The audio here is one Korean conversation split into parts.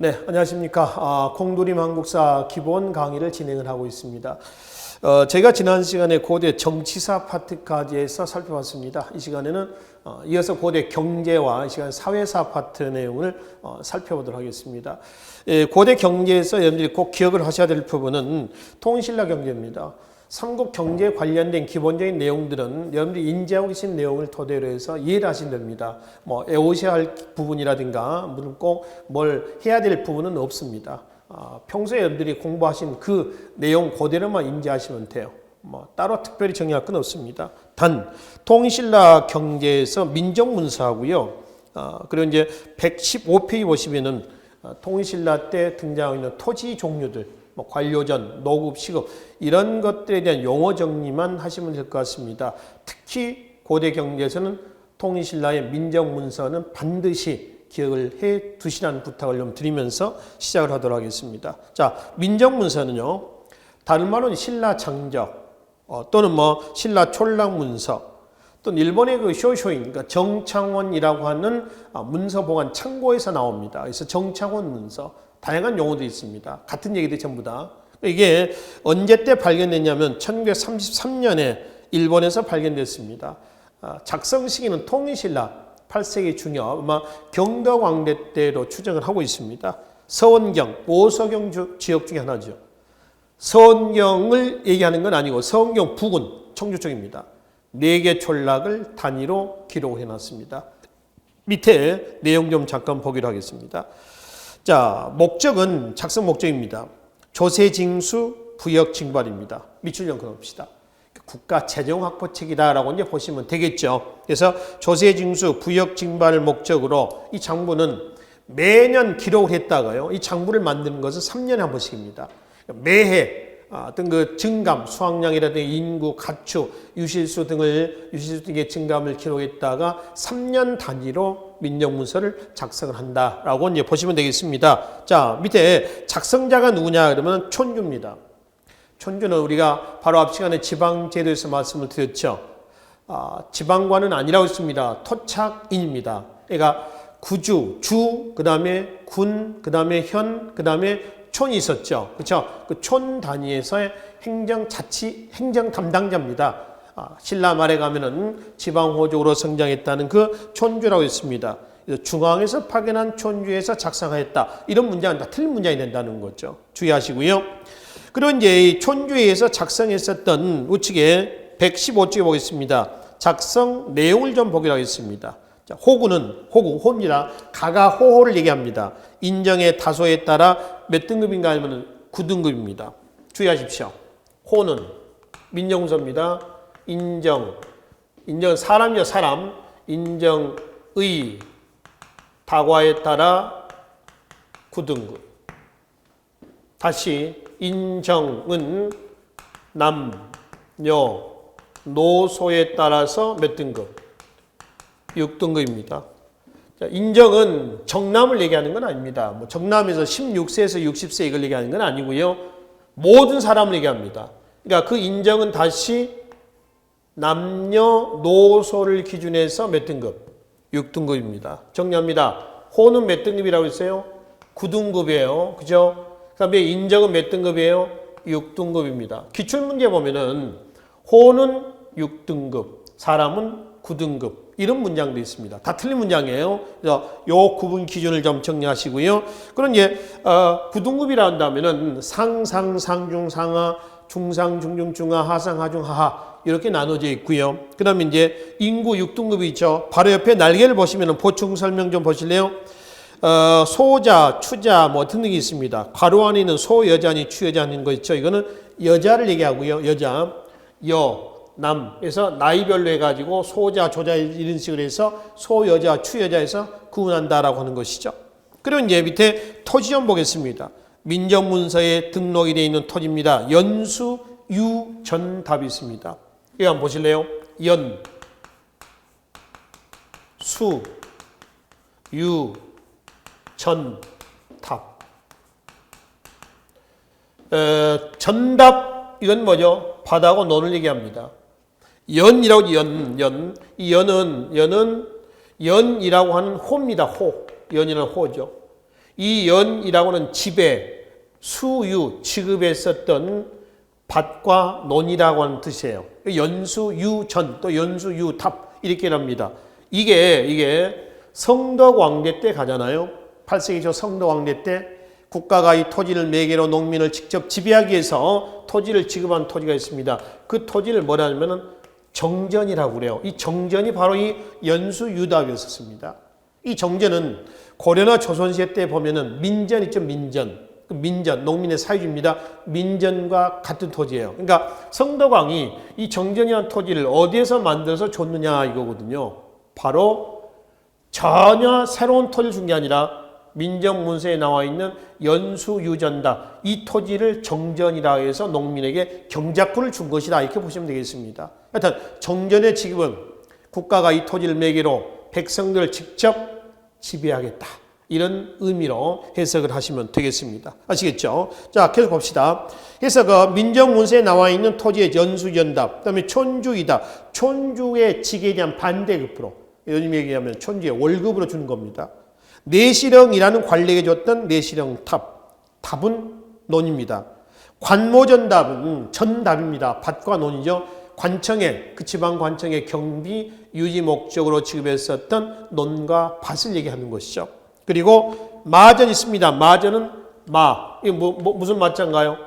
네, 안녕하십니까. 콩두림 한국사 기본 강의를 진행을 하고 있습니다. 제가 지난 시간에 고대 정치사 파트까지 해서 살펴봤습니다. 이 시간에는 이어서 고대 경제와 이 시간 사회사 파트 내용을 살펴보도록 하겠습니다. 고대 경제에서 여러분들이 꼭 기억을 하셔야 될 부분은 통신라 경제입니다. 삼국 경제에 관련된 기본적인 내용들은 여러분들이 인지하고 계신 내용을 토대로 해서 이해를 하시면 됩니다. 외우셔야 할 부분이라든가 무슨 꼭 뭘 해야 될 부분은 없습니다. 평소에 여러분들이 공부하신 그 내용 그대로만 인지하시면 돼요. 따로 특별히 정리할 건 없습니다. 단 통신라 경제에서 민정문서하고요. 그리고 이제 115페이지 보시면은 통신라 때 등장하고 있는 토지 종류들 관료전, 노급, 시급 이런 것들에 대한 용어 정리만 하시면 될 것 같습니다. 특히 고대 경제에서는 통일신라의 민정문서는 반드시 기억을 해 두시라는 부탁을 좀 드리면서 시작을 하도록 하겠습니다. 자, 민정문서는요, 다른 말로는 신라장적 또는 신라촌락문서 또는 일본의 그 쇼쇼인, 그러니까 정창원이라고 하는 문서 보관 창고에서 나옵니다. 그래서 정창원 문서. 다양한 용어도 있습니다. 같은 얘기들 전부 다. 이게 언제 때 발견됐냐면 1933년에 일본에서 발견됐습니다. 작성 시기는 통일신라 8세기 중엽, 아마 경덕왕대 때로 추정을 하고 있습니다. 서원경, 오서경 지역 중에 하나죠. 서원경을 얘기하는 건 아니고 서원경 부근, 청주 쪽입니다. 4개 촌락을 단위로 기록을 해놨습니다. 밑에 내용 좀 잠깐 보기로 하겠습니다. 자, 목적은 작성 목적입니다. 조세징수 부역징발입니다. 밑줄 좀 그어봅시다. 국가 재정 확보책이다라고 이제 보시면 되겠죠. 그래서 조세징수 부역징발 목적으로 이 장부는 매년 기록을 했다가요. 이 장부를 만드는 것은 3년에 한 번씩입니다. 매해 어떤 그 증감, 수확량이라든지 인구, 가축, 유실수 등의 증감을 기록했다가 3년 단위로 민정문서를 작성을 한다라고 이제 보시면 되겠습니다. 자, 밑에 작성자가 누구냐 그러면 촌주입니다. 촌주는 우리가 바로 앞 시간에 지방제도에서 말씀을 드렸죠. 지방관은 아니라고 했습니다. 토착인입니다. 그러니까 구주, 주, 그 다음에 군, 그 다음에 현, 그 다음에 촌이 있었죠. 그렇죠? 그 촌 단위에서의 행정 담당자입니다. 신라 말에 가면은 지방호족으로 성장했다는 그 촌주라고 했습니다. 중앙에서 파견한 촌주에서 작성하였다. 이런 문장은 다 틀린 문장이 된다는 거죠. 주의하시고요. 그리고 이제 이 촌주에서 작성했었던 우측에 115쪽에 보겠습니다. 작성 내용을 좀 보기로 하겠습니다. 자, 호구입니다. 가가호호를 얘기합니다. 인정의 다소에 따라 몇 등급인가 하면 9등급입니다. 주의하십시오. 호는 민정문서입니다. 인정은 사람이요, 사람. 인정의 다과에 따라 9등급. 다시 인정은 남녀 노소에 따라서 몇 등급? 6등급입니다. 인정은 정남을 얘기하는 건 아닙니다. 정남에서 16세에서 60세 이걸 얘기하는 건 아니고요. 모든 사람을 얘기합니다. 그러니까 그 인정은 다시 남녀노소를 기준해서 몇 등급? 6등급입니다. 정리합니다. 호는 몇 등급이라고 했어요? 9등급이에요. 그죠? 그 다음에 인정은 몇 등급이에요? 6등급입니다. 기출문제 보면은 호는 6등급, 사람은 9등급. 이런 문장도 있습니다. 다 틀린 문장이에요. 그래서 요 구분 기준을 좀 정리하시고요. 그럼 이제 9등급이라 한다면은 상상, 상중, 상하, 중상, 중중, 중하, 하상, 하중, 하하 이렇게 나눠져 있고요. 그다음에 이제 인구 6등급이 있죠. 바로 옆에 날개를 보시면은 보충 설명 좀 보실래요? 소자, 추자 등등이 있습니다. 괄호 안에 있는 소 여자니 추 여자는 거 있죠. 이거는 여자를 얘기하고요. 여자, 남에서 나이별로 해가지고 소자, 조자 이런 식으로 해서 소, 여자, 추, 여자에서 구분한다라고 하는 것이죠. 그리고 이제 밑에 토지 좀 보겠습니다. 민정문서에 등록이 되어 있는 토지입니다. 연수, 유, 전, 답이 있습니다. 이거 한번 보실래요? 연, 수, 유, 전, 답. 전답, 이건 뭐죠? 바다하고 논을 얘기합니다. 연이라고 이 연은 연이라고 하는 호입니다. 호. 연이라는 호죠. 이 연이라고는 지배, 수유, 지급했었던 밭과 논이라고 하는 뜻이에요. 연수유전 또 연수유탑 이렇게 합니다. 이게 성덕왕대 때 가잖아요. 8세기 초 성덕왕대 때 국가가 이 토지를 매개로 농민을 직접 지배하기 위해서 토지를 지급한 토지가 있습니다. 그 토지를 뭐라 하냐면은 정전이라고 그래요. 이 정전이 바로 이 연수유답이었습니다. 이 정전은 고려나 조선시대 때 보면은 민전 있죠, 민전. 그 민전, 농민의 사유지입니다. 민전과 같은 토지예요. 그러니까 성덕왕이 이 정전이라는 토지를 어디에서 만들어서 줬느냐 이거거든요. 바로 전혀 새로운 토지를 준 게 아니라 민정문서에 나와 있는 연수유전다. 이 토지를 정전이라 해서 농민에게 경작권을 준 것이다. 이렇게 보시면 되겠습니다. 하여튼 정전의 지급은 국가가 이 토지를 매개로 백성들을 직접 지배하겠다. 이런 의미로 해석을 하시면 되겠습니다. 아시겠죠? 자, 계속 봅시다. 그래서 그 민정문서에 나와 있는 토지의 연수연답, 그 다음에 촌주이다. 촌주의 직에 대한 반대급으로, 요즘 얘기하면 촌주의 월급으로 주는 겁니다. 내시령이라는 관리에게 줬던 내시령 탑. 답은 논입니다. 관모전답은 전답입니다. 밭과 논이죠. 관청에, 그 지방 관청의 경비 유지 목적으로 지급했었던 논과 밭을 얘기하는 것이죠. 그리고 마전 있습니다. 마전은 마. 이게 무슨 마자인가요?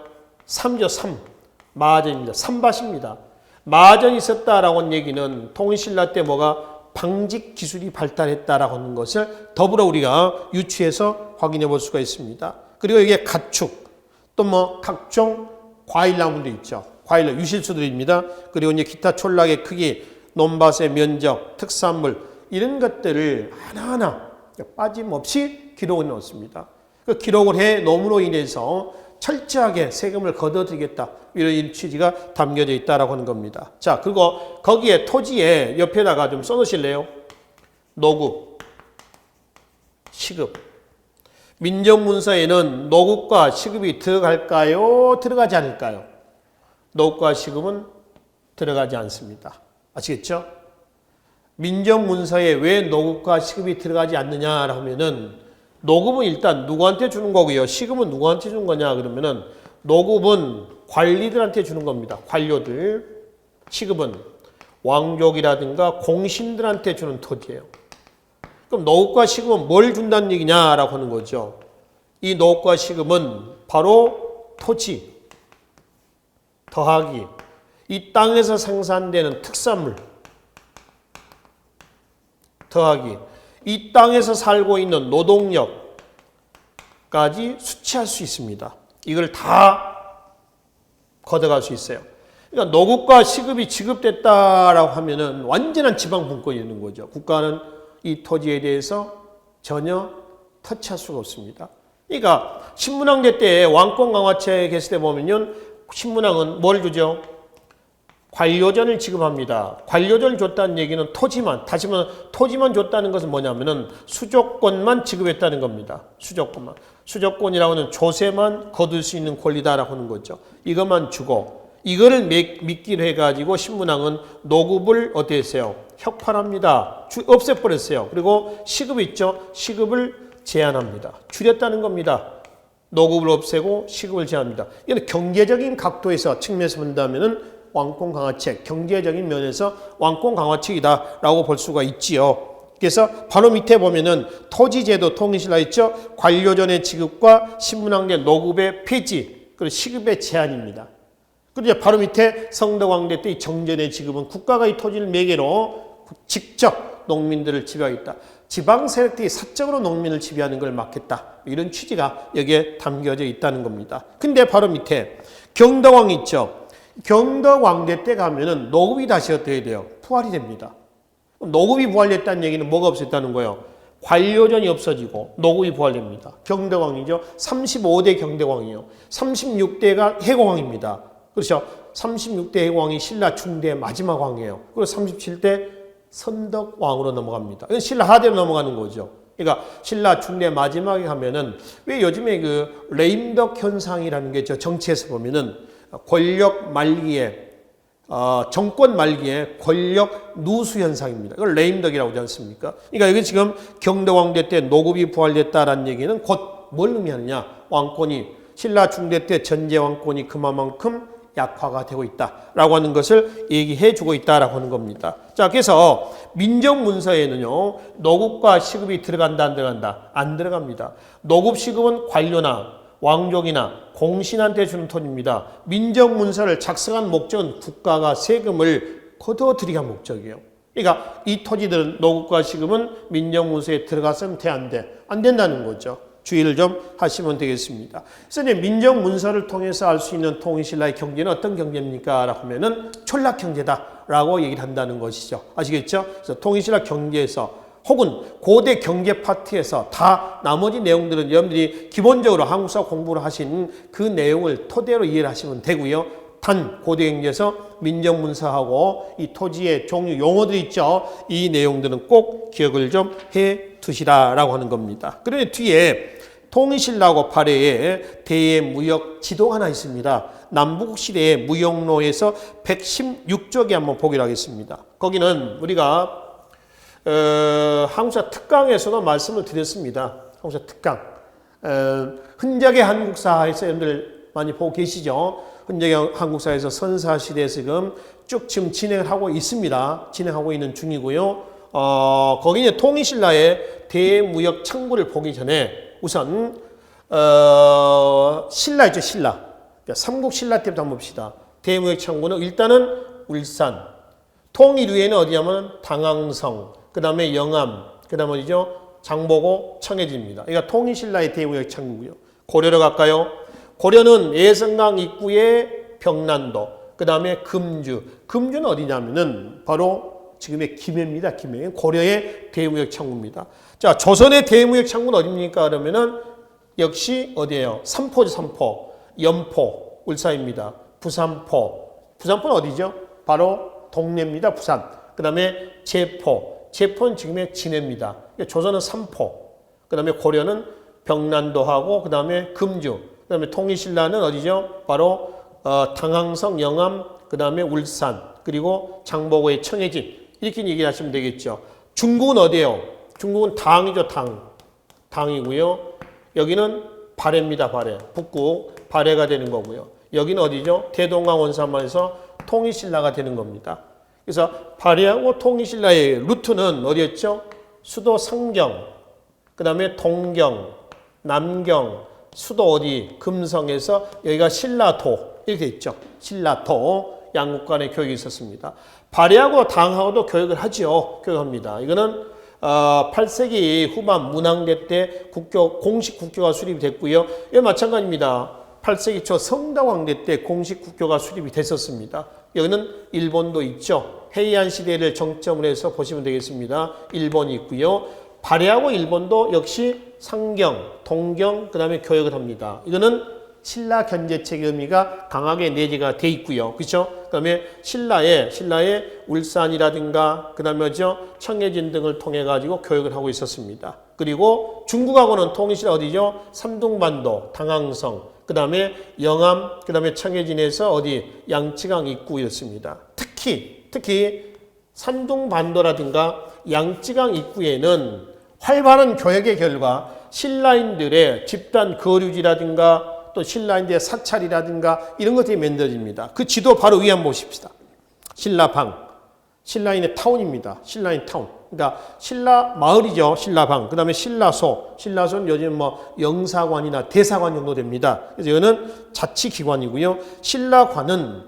삼죠, 삼. 마전입니다. 삼밭입니다. 마전이 있었다라고 하는 얘기는 통일신라 때 뭐가 방직 기술이 발달했다라고 하는 것을 더불어 우리가 유추해서 확인해 볼 수가 있습니다. 그리고 이게 가축, 또 뭐 각종 과일나무도 있죠. 과일, 유실수들입니다. 그리고 이제 기타 촌락의 크기, 논밭의 면적, 특산물 이런 것들을 하나하나 빠짐없이 기록을 넣었습니다. 그 기록을 해 놓음으로 인해서 철저하게 세금을 걷어들이겠다. 이런 취지가 담겨져 있다라고 하는 겁니다. 자, 그리고 거기에 토지에 옆에다가 좀 써놓으실래요? 노급, 시급. 민정문서에는 노급과 시급이 들어갈까요? 들어가지 않을까요? 노급과 시급은 들어가지 않습니다. 아시겠죠? 민정문서에 왜 노급과 시급이 들어가지 않느냐라고 하면은 노급은 일단 누구한테 주는 거고요. 시급은 누구한테 주는 거냐 그러면은 노급은 관리들한테 주는 겁니다. 관료들. 시급은 왕족이라든가 공신들한테 주는 토지예요. 그럼 노급과 시급은 뭘 준다는 얘기냐라고 하는 거죠. 이 노급과 시급은 바로 토지 더하기 이 땅에서 생산되는 특산물 더하기 이 땅에서 살고 있는 노동력까지 수치할 수 있습니다. 이걸 다 걷어갈 수 있어요. 그러니까 노급과 시급이 지급됐다라고 하면은 완전한 지방 분권이 있는 거죠. 국가는 이 토지에 대해서 전혀 터치할 수가 없습니다. 그러니까 신문왕대 때 왕권 강화체에 계실 때 보면요, 신문왕은 뭘 주죠? 관료전을 지급합니다. 관료전을 줬다는 얘기는 토지만, 다시 말해 토지만 줬다는 것은 뭐냐면은 수조권만 지급했다는 겁니다. 수조권만. 수조권이라고 하는 조세만 거둘 수 있는 권리다라고 하는 거죠. 이것만 주고 이거를 믿기로 해가지고 신문왕은 노급을 어떻게 했어요? 혁파합니다. 없애버렸어요. 그리고 시급 있죠? 시급을 제한합니다. 줄였다는 겁니다. 노급을 없애고 시급을 제한합니다. 이건 경제적인 각도에서 측면에서 본다면은 왕권 강화책, 경제적인 면에서 왕권 강화책이다라고 볼 수가 있지요. 그래서 바로 밑에 보면은 토지제도 통일신라 있죠? 관료전의 지급과 신문왕대 노급의 폐지, 그리고 시급의 제한입니다. 그리고 바로 밑에 성덕왕대 때 이 정전의 지급은 국가가 이 토지를 매개로 직접 농민들을 지배하겠다. 지방 세력들이 사적으로 농민을 지배하는 걸 막겠다. 이런 취지가 여기에 담겨져 있다는 겁니다. 근데 바로 밑에 경덕왕 있죠? 경덕왕대 때 가면은 노급이 다시 어떻게 돼요? 부활이 됩니다. 노급이 부활됐다는 얘기는 뭐가 없었다는 거예요? 관료전이 없어지고 노급이 부활됩니다. 경덕왕이죠. 35대 경덕왕이에요. 36대가 해공왕입니다. 그렇죠? 36대 해공왕이 신라 중대 마지막 왕이에요. 그리고 37대 선덕왕으로 넘어갑니다. 이건 신라 하대로 넘어가는 거죠. 그러니까 신라 중대 마지막에 가면은 왜 요즘에 그 레임덕 현상이라는 게 저 정치에서 보면은 권력 말기에 정권 말기에 권력 누수 현상입니다. 이걸 레임덕이라고 하지 않습니까? 그러니까 여기 지금 경덕왕대 때 노급이 부활됐다라는 얘기는 곧 뭘 의미하느냐? 왕권이 신라 중대 때 전제 왕권이 그만큼 약화가 되고 있다라고 하는 것을 얘기해 주고 있다라고 하는 겁니다. 자, 그래서 민정문서에는요, 노급과 시급이 들어간다, 안 들어간다? 안 들어갑니다. 노급 시급은 관료나 왕족이나 공신한테 주는 돈입니다. 민정문서를 작성한 목적은 국가가 세금을 걷어들이기 한 목적이에요. 그러니까 이 토지들은 노급과 시급은 민정문서에 들어갔으면 돼, 안 돼? 안 된다는 거죠. 주의를 좀 하시면 되겠습니다. 그래서 이제 민정문서를 통해서 알 수 있는 통일신라의 경제는 어떤 경제입니까? 라고 하면은 촌락경제다라고 얘기를 한다는 것이죠. 아시겠죠? 그래서 통일신라 경제에서 혹은 고대 경제 파트에서 다 나머지 내용들은 여러분들이 기본적으로 한국사 공부를 하신 그 내용을 토대로 이해를 하시면 되고요. 단 고대 경제에서 민정문서하고 이 토지의 종류 용어들이 있죠. 이 내용들은 꼭 기억을 좀 해 두시라라고 하는 겁니다. 그런데 뒤에 통일신라하고 발해에 대무역 지도가 하나 있습니다. 남북 시대의 무역로에서 116쪽에 한번 보기로 하겠습니다. 거기는 우리가 한국사 특강에서도 말씀을 드렸습니다. 한국사 특강. 흔적의 한국사에서 여러분들 많이 보고 계시죠? 흔적의 한국사에서 선사시대에서 지금 진행을 하고 있습니다. 진행하고 있는 중이고요. 거기 이제 통일신라의 대무역 창구를 보기 전에 우선, 신라 있죠, 신라. 그러니까 삼국신라 때부터 한번 봅시다. 대무역 창구는 일단은 울산. 통일 후에는 어디냐면 당항성, 그 다음에 영암, 그 다음에 어디죠? 장보고, 청해진입니다. 그러니까 통일신라의 대무역 창구고요. 고려로 갈까요? 고려는 예성강 입구에 병난도, 그 다음에 금주. 금주는 어디냐면은 바로 지금의 김해입니다. 김해. 고려의 대무역 창구입니다. 자, 조선의 대무역 창구는 어디입니까? 그러면은 역시 어디예요? 삼포죠, 삼포. 연포, 울산입니다. 부산포. 부산포는 어디죠? 바로 동래입니다. 부산. 그 다음에 제포. 제포는 지금의 진해입니다. 조선은 삼포. 그 다음에 고려는 병난도하고 그 다음에 금주. 그 다음에 통일신라는 어디죠? 바로 당항성, 영암, 그 다음에 울산, 그리고 장보고의 청해진. 이렇게 얘기를 하시면 되겠죠. 중국은 어디예요? 중국은 당이죠, 당. 당이고요. 여기는 발해입니다, 발해. 북국 발해가 되는 거고요. 여기는 어디죠? 대동강 원산만에서 통일신라가 되는 겁니다. 그래서 발해하고 통일신라의 루트는 어디였죠? 수도 상경, 그 다음에 동경, 남경, 수도 어디? 금성에서 여기가 신라도 이렇게 있죠. 신라도 양국 간의 교육이 있었습니다. 발해하고 당하고도 교육을 하죠. 교육합니다. 이거는 8세기 후반 문항대 때 공식 국교가 수립이 됐고요. 이 마찬가지입니다. 8세기 초 성다왕대 때 공식 국교가 수립이 됐었습니다. 여기는 일본도 있죠. 헤이안 시대를 정점으로 해서 보시면 되겠습니다. 일본이 있고요. 발해하고 일본도 역시 상경, 동경, 그 다음에 교역을 합니다. 이거는 신라 견제책의 의미가 강하게 내재가 돼 있고요. 그렇죠? 그다음에 신라의 울산이라든가 그다음에 청해진 등을 통해 가지고 교역을 하고 있었습니다. 그리고 중국하고는 통일신라 어디죠? 삼둥반도, 당항성, 그다음에 영암, 그다음에 청해진에서 어디 양치강 입구였습니다. 특히 산둥반도라든가 양치강 입구에는 활발한 교역의 결과 신라인들의 집단 거류지라든가 또 신라인들의 사찰이라든가 이런 것들이 만들어집니다. 그 지도 바로 위에 한번 보십시다. 신라방, 신라인의 타운입니다. 신라인 타운. 그러니까 신라 마을이죠. 신라방. 그 다음에 신라소. 신라소는 요즘 영사관이나 대사관 정도 됩니다. 그래서 이거는 자치기관이고요. 신라관은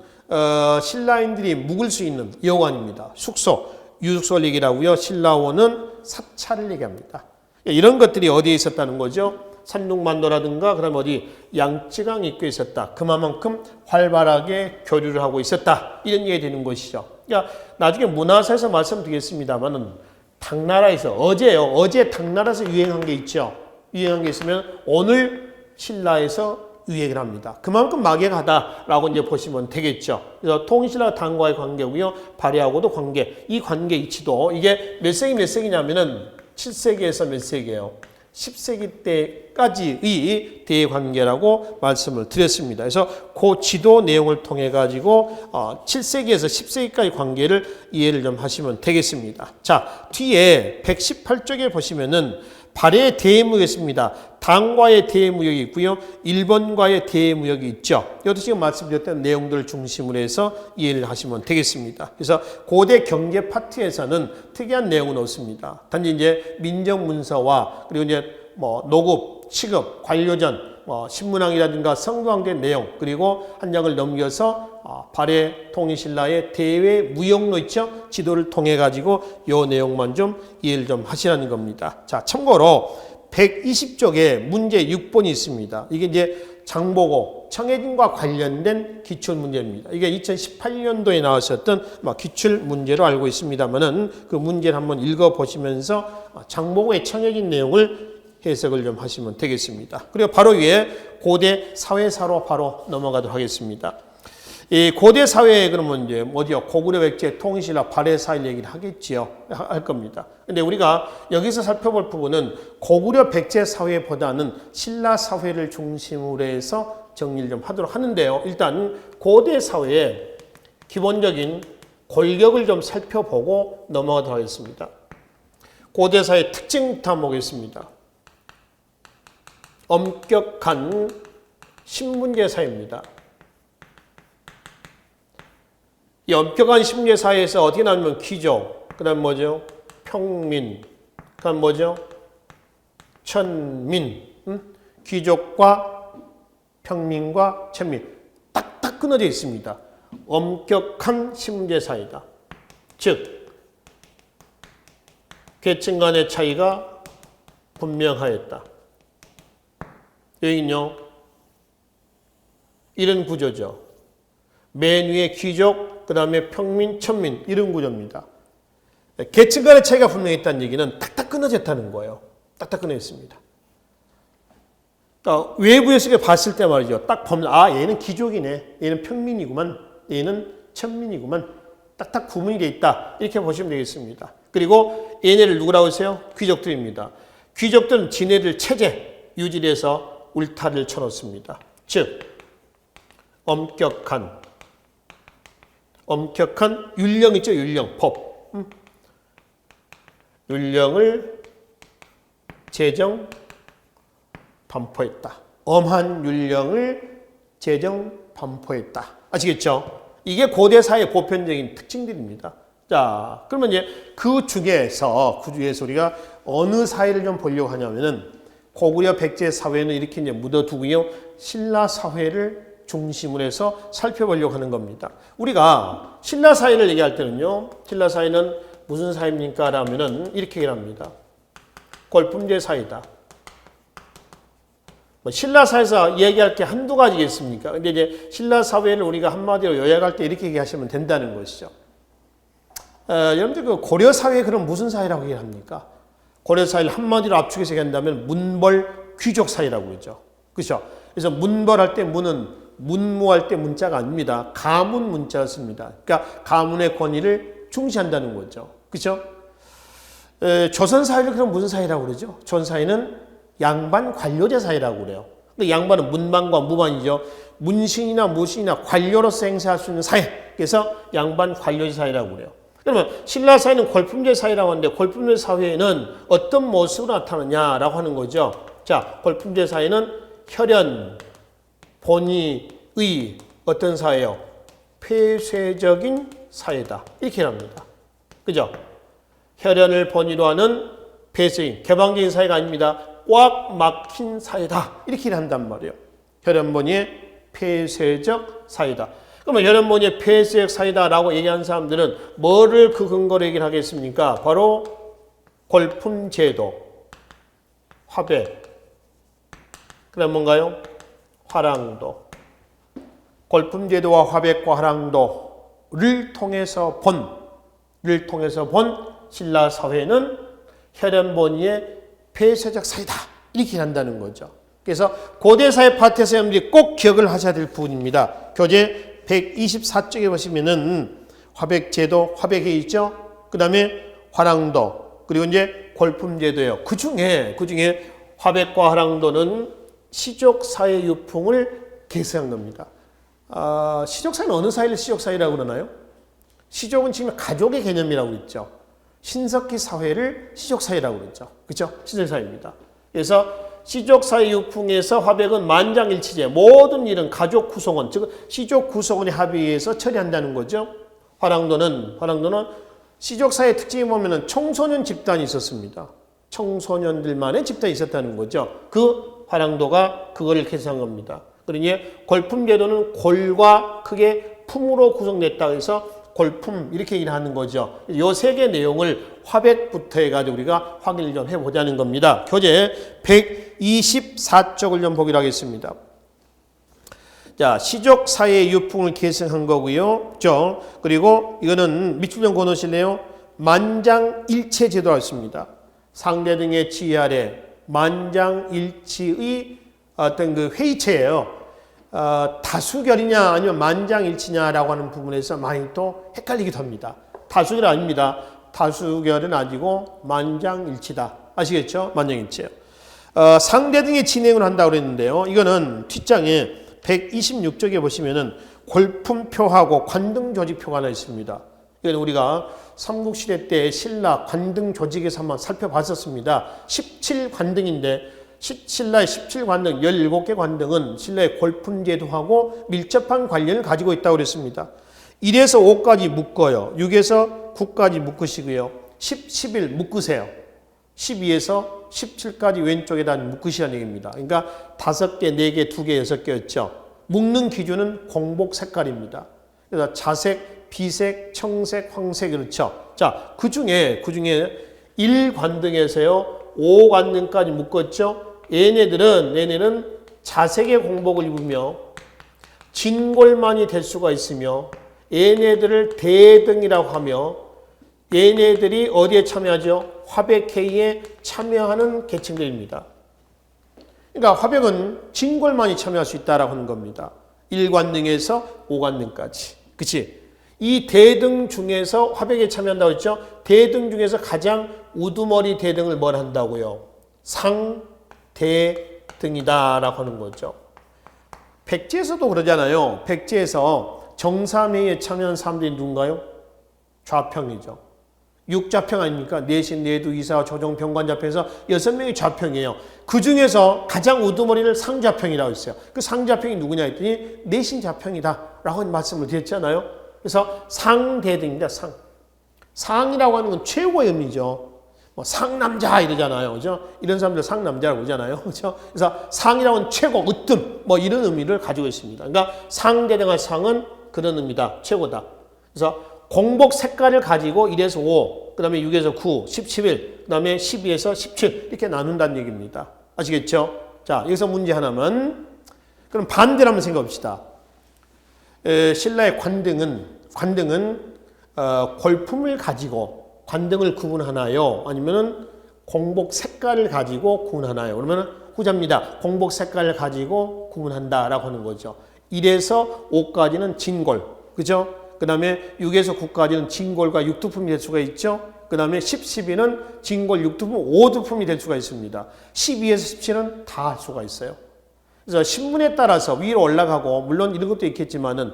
신라인들이 묵을 수 있는 여관입니다. 숙소, 유숙소를 얘기하고요. 신라원은 사찰을 얘기합니다. 이런 것들이 어디에 있었다는 거죠? 산둥반도라든가 그다음 어디 양쯔강 입구에 있었다. 그만큼 활발하게 교류를 하고 있었다. 이런 얘기 되는 것이죠. 그러니까 나중에 문화사에서 말씀드리겠습니다만은 당나라에서 어제 당나라에서 유행한 게 있죠. 유행한 게 있으면 오늘 신라에서 유행을 합니다. 그만큼 막연하다라고 이제 보시면 되겠죠. 그래서 통일신라 당과의 관계고요. 발해하고도 관계. 이 관계 이치도 이게 몇 세기냐면은 7세기에서 몇 세기예요? 10세기 때까지의 대관계라고 말씀을 드렸습니다. 그래서 그 지도 내용을 통해 가지고 7세기에서 10세기까지 관계를 이해를 좀 하시면 되겠습니다. 자, 뒤에 118쪽에 보시면은 발해 대무역이 있습니다. 당과의 대무역이 있고요. 일본과의 대무역이 있죠. 이것도 지금 말씀드렸던 내용들을 중심으로 해서 이해를 하시면 되겠습니다. 그래서 고대 경제 파트에서는 특이한 내용은 없습니다. 단지 이제 민정문서와 그리고 이제 노급, 취급, 관료전, 신문왕이라든가 성도왕대 내용, 그리고 한 장을 넘겨서 발해 통일신라의 대외 무역로 있죠? 지도를 통해 가지고 요 내용만 좀 이해를 좀 하시라는 겁니다. 자, 참고로 120쪽에 문제 6번이 있습니다. 이게 이제 장보고 청해진과 관련된 기출 문제입니다. 이게 2018년도에 나왔었던 기출 문제로 알고 있습니다만은 그 문제를 한번 읽어 보시면서 장보고의 청해진 내용을 해석을 좀 하시면 되겠습니다. 그리고 바로 위에 고대 사회사로 바로 넘어가도록 하겠습니다. 이 고대 사회에 그러면 이제 어디요? 고구려 백제 통일신라 발해 사일 얘기를 하겠지요. 할 겁니다. 근데 우리가 여기서 살펴볼 부분은 고구려 백제 사회보다는 신라 사회를 중심으로 해서 정리를 좀 하도록 하는데요. 일단 고대 사회의 기본적인 골격을 좀 살펴보고 넘어가도록 하겠습니다. 고대 사회 특징부터 한번 보겠습니다. 엄격한 신문제 사회입니다. 이 엄격한 신문제 사회에서 어떻게 나오면 귀족, 그 다음 뭐죠? 평민, 그 다음 뭐죠? 천민, 귀족과 평민과 천민 딱딱 끊어져 있습니다. 엄격한 신문제 사회다. 즉 계층 간의 차이가 분명하였다. 여기는요, 이런 구조죠. 맨 위에 귀족, 그 다음에 평민, 천민, 이런 구조입니다. 계층 간의 차이가 분명히 있다는 얘기는 딱딱 끊어졌다는 거예요. 딱딱 끊어졌습니다. 그러니까 외부에서 봤을 때 말이죠. 딱 보면, 얘는 귀족이네. 얘는 평민이구만. 얘는 천민이구만. 딱딱 구분이 되어 있다. 이렇게 보시면 되겠습니다. 그리고 얘네를 누구라고 하세요? 귀족들입니다. 귀족들은 지네들 체제 유지를 해서 울타리를 쳐놓습니다. 즉 엄격한 율령 있죠? 율령, 법. 율령을 제정 반포했다. 엄한 율령을 제정 반포했다. 아시겠죠? 이게 고대 사회의 보편적인 특징들입니다. 자, 그러면 이제 그 중에서 우리가 어느 사회를 좀 보려고 하냐면은 고구려 백제 사회는 이렇게 이제 묻어두고요. 신라 사회를 중심으로 해서 살펴보려고 하는 겁니다. 우리가 신라 사회를 얘기할 때는요. 신라 사회는 무슨 사회입니까? 라면은 이렇게 얘기합니다. 골품제 사회다. 신라 사회에서 얘기할 게 한두 가지겠습니까? 근데 이제 신라 사회를 우리가 한마디로 요약할 때 이렇게 얘기하시면 된다는 것이죠. 여러분들 그 고려 사회 그럼 무슨 사회라고 얘기합니까? 고려 사회를 한마디로 압축해서 얘기한다면 문벌 귀족 사회라고 그러죠. 그렇죠? 그래서 문벌할 때 문은 문무할 때 문자가 아닙니다. 가문 문자를 씁니다. 그러니까 가문의 권위를 중시한다는 거죠. 그렇죠? 조선 사회를 그럼 무슨 사회라고 그러죠? 조선 사회는 양반 관료제 사회라고 그래요. 근데 양반은 문반과 무반이죠. 문신이나 무신이나 관료로서 행사할 수 있는 사회. 그래서 양반 관료제 사회라고 그래요. 그러면 신라 사회는 골품제 사회라고 하는데 골품제 사회는 어떤 모습으로 나타나냐라고 하는 거죠. 자, 골품제 사회는 혈연, 본의의 어떤 사회요? 폐쇄적인 사회다. 이렇게 합니다. 그죠? 혈연을 본의로 하는 폐쇄인, 개방적인 사회가 아닙니다. 꽉 막힌 사회다. 이렇게 한단 말이에요. 혈연본의의 폐쇄적 사회다. 그러면 혈연본의의 폐쇄적 사회다라고 얘기하는 사람들은 뭐를 그 근거로 얘기를 하겠습니까? 바로 골품제도, 화백, 그 다음 뭔가요? 화랑도. 골품제도와 화백과 화랑도를 통해서 본 신라 사회는 혈연본의의 폐쇄적 사회다. 이렇게 한다는 거죠. 그래서 고대사회 파트에서 여러분들이 꼭 기억을 하셔야 될 부분입니다. 교재 124쪽에 보시면은 화백제도, 화백에 있죠. 그 다음에 화랑도, 그리고 이제 골품제도예요. 그 중에 화백과 화랑도는 시족사회 유풍을 계승한 겁니다. 시족사회는 어느 사회를 시족사회라고 그러나요? 시족은 지금 가족의 개념이라고 있죠. 신석기 사회를 시족사회라고 그러죠. 그렇죠? 시족사회입니다. 그래서 시족사회 유풍에서 화백은 만장일치제, 모든 일은 가족 구성원, 즉 시족 구성원의 합의에서 처리한다는 거죠. 화랑도는 시족사회 특징이 보면은 청소년 집단이 있었습니다. 청소년들만의 집단이 있었다는 거죠. 그 화랑도가 그거를 개선한 겁니다. 그러니 골품제도는 골과 크게 품으로 구성됐다 해서 골품 이렇게 얘기를 하는 거죠. 이 세 개 내용을 화백부터 해가지고 우리가 확인을 좀 해보자는 겁니다. 교재 124쪽을 좀 보기로 하겠습니다. 자, 시족사회 유풍을 계승한 거고요. 그죠? 그리고 이거는 밑줄 좀 그어놓으실래요? 만장일체 제도가 있습니다. 상대 등의 지휘 아래 만장일치의 어떤 그 회의체예요. 다수결이냐 아니면 만장일치냐라고 하는 부분에서 많이 또 헷갈리기도 합니다. 다수결 아닙니다. 다수결은 아니고 만장일치다. 아시겠죠? 만장일치예요. 상대 등의 진행을 한다고 그랬는데요. 이거는 뒷장에 126쪽에 보시면은 골품표하고 관등조직표가 하나 있습니다. 이건 우리가 삼국시대 때 신라 관등조직에서 한번 살펴봤었습니다. 17관등인데 신라의 17관등, 17개 관등은 신라의 골품제도하고 밀접한 관련을 가지고 있다고 그랬습니다. 1에서 5까지 묶어요. 6에서 9까지 묶으시고요. 10, 11 묶으세요. 12에서 17까지 왼쪽에다 묶으시라는 얘기입니다. 그러니까 5개, 4개, 2개, 6개였죠. 묶는 기준은 공복 색깔입니다. 그래서 자색, 비색, 청색, 황색 그렇죠. 자, 그 중에 1관등에서요. 5관등까지 묶었죠. 얘네들은 자색의 공복을 입으며 진골만이 될 수가 있으며 얘네들을 대등이라고 하며 얘네들이 어디에 참여하죠? 화백회의에 참여하는 계층들입니다. 그러니까 화백은 진골만이 참여할 수 있다라고 하는 겁니다. 1관등에서 5관등까지. 그치? 이 대등 중에서 화백에 참여한다고 했죠? 대등 중에서 가장 우두머리 대등을 뭘 한다고요? 상대등이다라고 하는 거죠. 백제에서도 그러잖아요. 백제에서 정삼회의에 참여한 사람들이 누군가요? 좌평이죠. 6좌평 아닙니까? 내신, 내두, 이사, 조정, 병관좌평에서 6명이 좌평이에요. 그 중에서 가장 우두머리를 상좌평이라고 했어요. 그 상좌평이 누구냐 했더니 내신좌평이다 라고 말씀을 드렸잖아요. 그래서 상대등입니다. 상이라고 하는 건 최고의 의미죠. 뭐 상남자 이러잖아요. 그죠? 이런 사람들 상남자라고 그러잖아요. 그죠? 그래서 상이라고 하는 최고, 으뜸 뭐 이런 의미를 가지고 있습니다. 그러니까 상대등의 상은 그런 의미다. 최고다. 그래서 공복 색깔을 가지고 1에서 5, 그 다음에 6에서 9, 10, 11, 그 다음에 12에서 17 이렇게 나눈다는 얘기입니다. 아시겠죠? 자, 여기서 문제 하나만. 그럼 반대로 한번 생각해 봅시다. 신라의 관등은 골품을 가지고 관등을 구분하나요? 아니면은 공복 색깔을 가지고 구분하나요? 그러면 후자입니다. 공복 색깔을 가지고 구분한다라고 하는 거죠. 1에서 5까지는 진골, 그죠? 그 다음에 6에서 9까지는 진골과 육두품이 될 수가 있죠. 그 다음에 10, 12는 진골, 육두품, 5두품이 될 수가 있습니다. 12에서 17은 다 할 수가 있어요. 그래서 신분에 따라서 위로 올라가고 물론 이런 것도 있겠지만은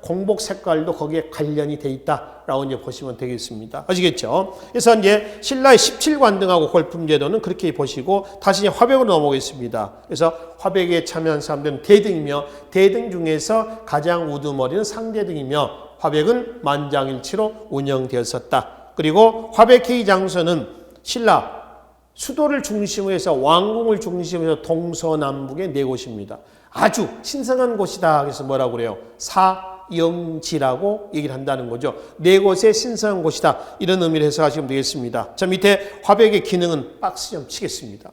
공복 색깔도 거기에 관련이 돼 있다라고 이제 보시면 되겠습니다. 아시겠죠? 그래서 이제 신라의 17관등하고 골품제도는 그렇게 보시고 다시 이제 화백으로 넘어오겠습니다. 그래서 화백에 참여한 사람들은 대등이며 대등 중에서 가장 우두머리는 상대등이며 화백은 만장일치로 운영되었었다. 그리고 화백회의 장소는 신라 수도를 중심으로 해서 왕궁을 중심으로 해서 동서남북의 4곳입니다. 아주 신성한 곳이다. 그래서 뭐라고 그래요? 사영지라고 얘기를 한다는 거죠. 4곳의 신성한 곳이다. 이런 의미를 해석하시면 되겠습니다. 자, 밑에 화백의 기능은 박스 좀 치겠습니다.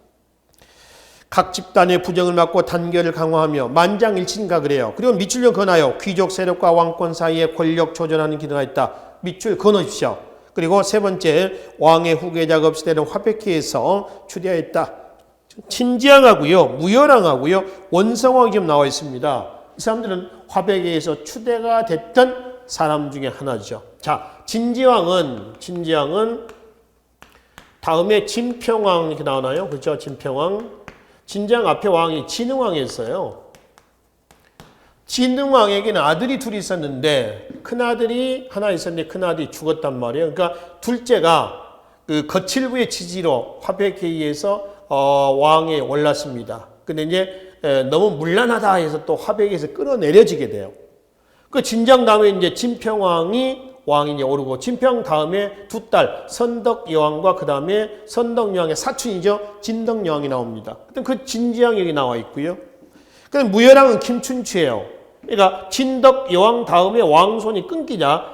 각 집단의 부정을 막고 단결을 강화하며 만장일치인가 그래요. 그리고 밑줄 좀 그어놔요. 귀족 세력과 왕권 사이에 권력 조절하는 기능가 있다. 밑줄 그어놓으십시오. 그리고 세 번째, 왕의 후계자가 없이 되는 화백회에서 추대하였다. 진지양하고요, 무열왕하고요, 원성왕이 좀 나와 있습니다. 이 사람들은 화백에서 추대가 됐던 사람 중에 하나죠. 자, 진지양은 다음에 진평왕 이렇게 나오나요? 그렇죠? 진평왕. 진지양 앞에 왕이 진흥왕이었어요. 진흥왕에게는 아들이 둘이 있었는데 큰아들이 하나 있었는데 큰아들이 죽었단 말이에요. 그러니까 둘째가 그 거칠부의 지지로 화백에 의해서 왕에 올랐습니다. 근데 이제 너무 문란하다 해서 또 화백에서 끌어내려지게 돼요. 그 진장 다음에 이제 진평왕이 왕이 오르고 진평 다음에 두 딸 선덕여왕과 그 다음에 선덕여왕의 사촌이죠. 진덕여왕이 나옵니다. 그 진지왕 여기 나와 있고요. 근데 무열왕은 김춘추예요. 그러니까 진덕여왕 다음에 왕손이 끊기자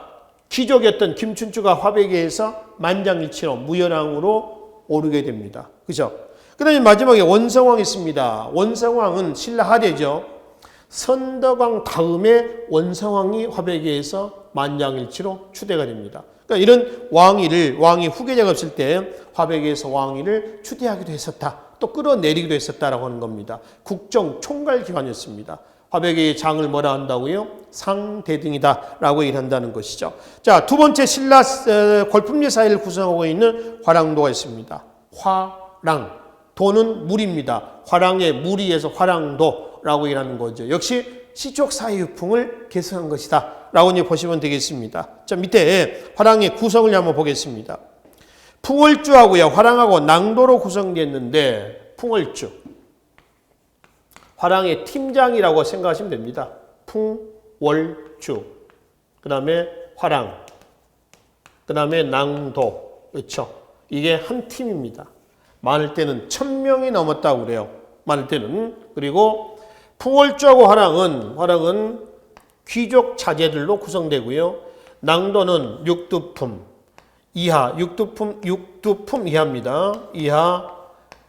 귀족이었던 김춘추가 화백에서 만장일치로 무열왕으로 오르게 됩니다. 그죠? 그 다음에 마지막에 원성왕이 있습니다. 원성왕은 신라 하대죠. 선덕왕 다음에 원성왕이 화백에서 만장일치로 추대가 됩니다. 그러니까 이런 왕이 후계자가 없을 때 화백에서 왕위를 추대하기도 했었다. 또 끌어내리기도 했었다라고 하는 겁니다. 국정 총괄 기관이었습니다. 화백의 장을 뭐라 한다고요? 상대등이다라고 얘기한다는 것이죠. 자, 두 번째 신라 골품리 사회를 구성하고 있는 화랑도가 있습니다. 화랑, 도는 물입니다. 화랑의 물이에서 화랑도라고 얘기하는 거죠. 역시 시족 사회 유풍을 계승한 것이다 라고 이제 보시면 되겠습니다. 자, 밑에 화랑의 구성을 한번 보겠습니다. 풍월주하고요, 화랑하고 낭도로 구성됐는데, 풍월주 화랑의 팀장이라고 생각하시면 됩니다. 풍월주, 그 다음에 화랑, 그 다음에 낭도. 그렇죠? 이게 한 팀입니다. 많을 때는 1000명이 넘었다고 그래요. 많을 때는. 그리고 풍월주하고 화랑은 귀족 자제들로 구성되고요. 낭도는 육두품 이하, 육두품 이하입니다. 이하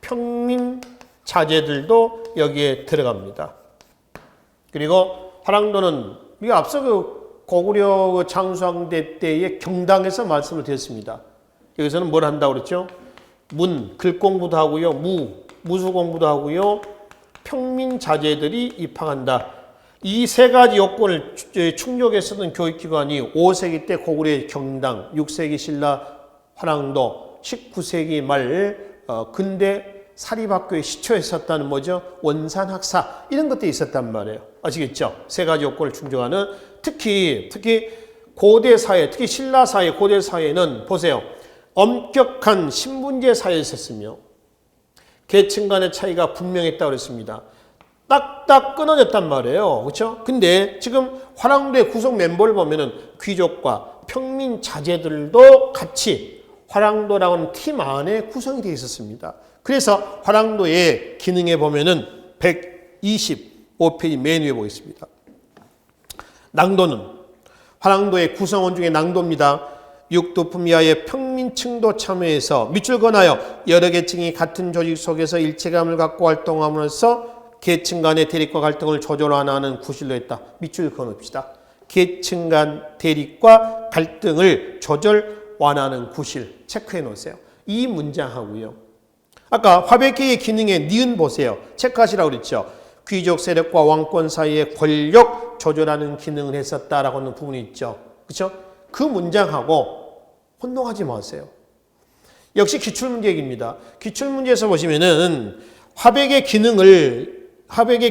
평민 자제들도 여기에 들어갑니다. 그리고 화랑도는 우리가 앞서 그 고구려 장수왕대 때의 경당에서 말씀을 드렸습니다. 여기서는 뭘 한다고 그랬죠? 글 공부도 하고요. 무술 공부도 하고요. 평민 자제들이 입학한다. 이 세 가지 요건을 충족했었던 교육기관이 5세기 때 고구려의 경당, 6세기 신라 화랑도, 19세기 말 근대 사립학교에 시초했었다는 뭐죠? 원산학사 이런 것들이 있었단 말이에요. 아시겠죠? 세 가지 요건을 충족하는 특히 고대 사회, 특히 신라 사회, 고대 사회는 보세요. 엄격한 신분제 사회였었으며 계층 간의 차이가 분명했다고 그랬습니다. 딱딱 끊어졌단 말이에요. 그렇죠? 근데 지금 화랑도의 구성 멤버를 보면은 귀족과 평민 자제들도 같이 화랑도라고 하는 팀 안에 구성이 되어 있었습니다. 그래서 화랑도의 기능에 보면은 125페이지 맨 위에 보겠습니다. 낭도는 화랑도의 구성원 중에 낭도입니다. 육두품 이하의 평민층도 참여해서 밑줄 그어놔요. 여러 계층이 같은 조직 속에서 일체감을 갖고 활동함으로써 계층 간의 대립과 갈등을 조절 완화하는 구실로 했다. 밑줄 그어놓읍시다. 계층 간 대립과 갈등을 조절 완화하는 구실 체크해 놓으세요. 이 문장하고요. 아까 화백계의 기능에 니은 보세요. 체크하시라고 그랬죠. 귀족 세력과 왕권 사이의 권력 조절하는 기능을 했었다라고 하는 부분이 있죠. 그렇죠? 그 문장하고 혼동하지 마세요. 역시 기출문제입니다. 기출문제에서 보시면은 화백의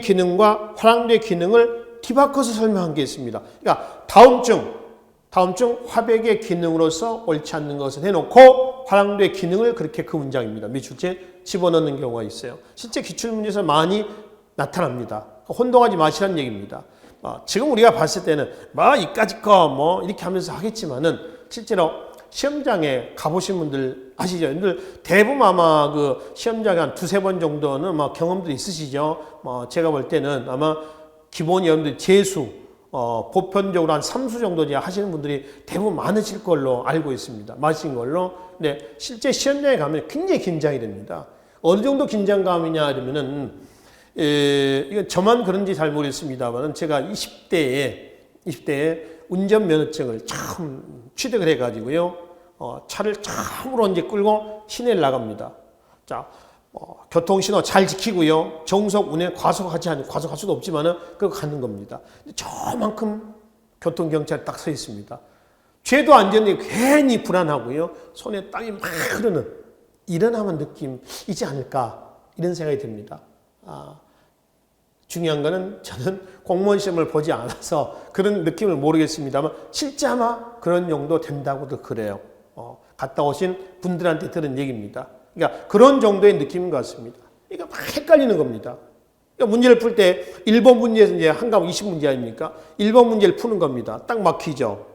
기능과 화랑도의 기능을 뒤바꿔서 설명한 게 있습니다. 그러니까 다음 중 화백의 기능으로서 옳지 않는 것을 해놓고 화랑도의 기능을 그렇게 그 문장입니다. 밑줄째 집어넣는 경우가 있어요. 실제 기출문제에서 많이 나타납니다. 혼동하지 마시라는 얘기입니다. 지금 우리가 봤을 때는 이까짓 거 이렇게 하면서 하겠지만은 실제로 시험장에 가보신 분들 아시죠? 대부분 아마 그 시험장에 한 두세 번 정도는 경험도 있으시죠? 제가 볼 때는 아마 기본 여러분들 재수, 보편적으로 한 3수 정도 하시는 분들이 대부분 많으실 걸로 알고 있습니다. 맞으신 걸로. 근데 실제 시험장에 가면 굉장히 긴장이 됩니다. 어느 정도 긴장감이냐 하면은 이건 저만 그런지 잘 모르겠습니다만 제가 20대에 운전면허증을 처음 취득을 해가지고요. 차를 처음으로 이제 끌고 시내를 나갑니다. 자, 교통신호 잘 지키고요. 정속 운행 과속할 수도 없지만은 그거 가는 겁니다. 저만큼 교통경찰 딱 서 있습니다. 죄도 안 지었는데 괜히 불안하고요. 손에 땀이 막 흐르는 이런 느낌이지 않을까 이런 생각이 듭니다. 중요한 거는 저는 공무원 시험을 보지 않아서 그런 느낌을 모르겠습니다만 실제 아마 그런 정도 된다고도 그래요. 갔다 오신 분들한테 들은 얘기입니다. 그러니까 그런 정도의 느낌인 것 같습니다. 그러니까 막 헷갈리는 겁니다. 그러니까 문제를 풀 때 1번 문제에서 이제 한 과목 20문제 아닙니까? 1번 문제를 푸는 겁니다. 딱 막히죠.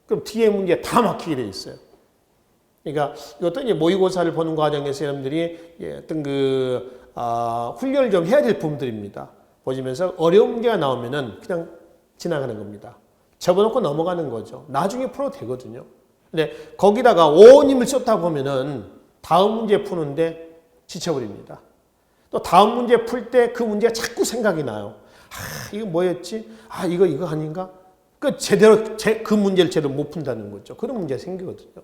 그럼 뒤에 문제 다 막히게 돼 있어요. 그러니까 이것도 이제 모의고사를 보는 과정에서 여러분들이 어떤 훈련을 좀 해야 될 부분들입니다. 보시면서 어려운 문제가 나오면은 그냥 지나가는 겁니다. 접어놓고 넘어가는 거죠. 나중에 풀어도 되거든요. 근데 거기다가 온 힘을 쏟다 보면은 다음 문제 푸는데 지쳐버립니다. 또 다음 문제 풀 때 그 문제가 자꾸 생각이 나요. 이거 뭐였지? 이거 아닌가? 그 문제를 제대로 못 푼다는 거죠. 그런 문제가 생기거든요.